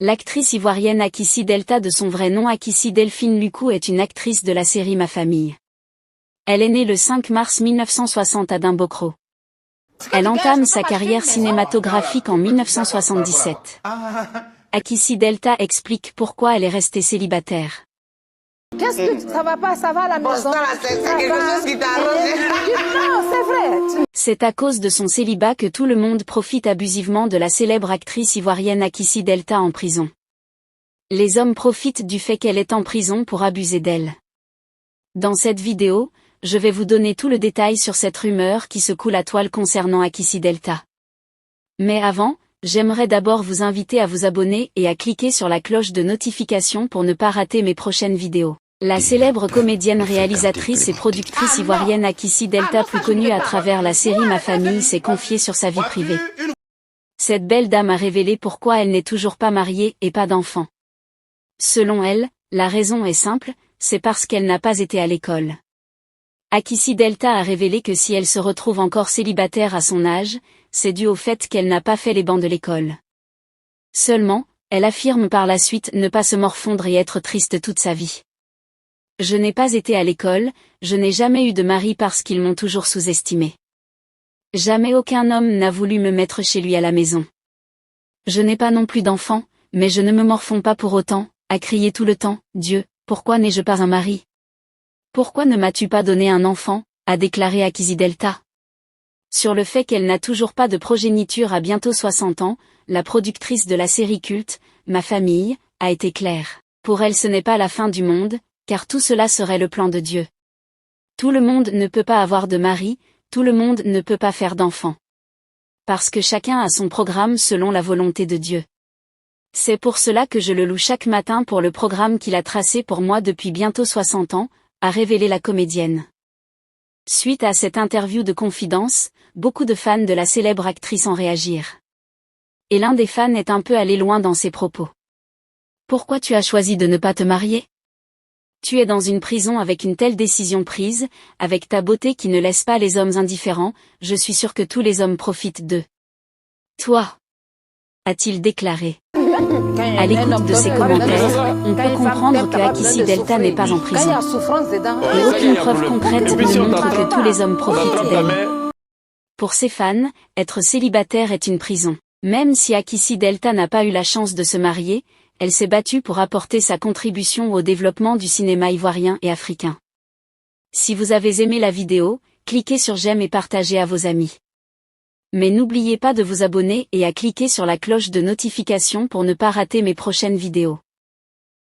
L'actrice ivoirienne Akissi Delta, de son vrai nom Akissi Delphine Luku, est une actrice de la série Ma Famille. Elle est née le 5 mars 1960 à Dimbokro. Elle entame sa carrière cinématographique en 1977. Akissi Delta explique pourquoi elle est restée célibataire. Qu'est-ce que ça va pas, ça va à la maison. C'est quelque chose qui t'a arrangé. Non, c'est vrai. C'est à cause de son célibat que tout le monde profite abusivement de la célèbre actrice ivoirienne Akissi Delta en prison. Les hommes profitent du fait qu'elle est en prison pour abuser d'elle. Dans cette vidéo, je vais vous donner tout le détail sur cette rumeur qui secoue la toile concernant Akissi Delta. Mais avant, j'aimerais d'abord vous inviter à vous abonner et à cliquer sur la cloche de notification pour ne pas rater mes prochaines vidéos. La célèbre comédienne, réalisatrice et productrice ivoirienne Akissi Delta, plus connue à travers la série Ma Famille, s'est confiée sur sa vie privée. Cette belle dame a révélé pourquoi elle n'est toujours pas mariée et pas d'enfant. Selon elle, la raison est simple, c'est parce qu'elle n'a pas été à l'école. Akissi Delta a révélé que si elle se retrouve encore célibataire à son âge, c'est dû au fait qu'elle n'a pas fait les bancs de l'école. Seulement, elle affirme par la suite ne pas se morfondre et être triste toute sa vie. Je n'ai pas été à l'école, je n'ai jamais eu de mari parce qu'ils m'ont toujours sous-estimé. Jamais aucun homme n'a voulu me mettre chez lui à la maison. Je n'ai pas non plus d'enfant, mais je ne me morfonds pas pour autant, à crier tout le temps, Dieu, pourquoi n'ai-je pas un mari? Pourquoi ne m'as-tu pas donné un enfant, a déclaré Akissi Delta. Sur le fait qu'elle n'a toujours pas de progéniture à bientôt 60 ans, la productrice de la série culte, Ma Famille, a été claire. Pour elle, ce n'est pas la fin du monde, car tout cela serait le plan de Dieu. Tout le monde ne peut pas avoir de mari, tout le monde ne peut pas faire d'enfants. Parce que chacun a son programme selon la volonté de Dieu. C'est pour cela que je le loue chaque matin pour le programme qu'il a tracé pour moi depuis bientôt 60 ans, a révélé la comédienne. Suite à cette interview de confidence, beaucoup de fans de la célèbre actrice en réagirent. Et l'un des fans est un peu allé loin dans ses propos. Pourquoi tu as choisi de ne pas te marier? Tu es dans une prison avec une telle décision prise, avec ta beauté qui ne laisse pas les hommes indifférents, je suis sûr que tous les hommes profitent de toi, a-t-il déclaré. À l'écoute de ces commentaires, on peut comprendre que Akissi Delta n'est pas en prison. Et aucune preuve concrète ne montre que tous les hommes profitent d'elle. Pour ses fans, être célibataire est une prison. Même si Akissi Delta n'a pas eu la chance de se marier, elle s'est battue pour apporter sa contribution au développement du cinéma ivoirien et africain. Si vous avez aimé la vidéo, cliquez sur j'aime et partagez à vos amis. Mais n'oubliez pas de vous abonner et à cliquer sur la cloche de notification pour ne pas rater mes prochaines vidéos.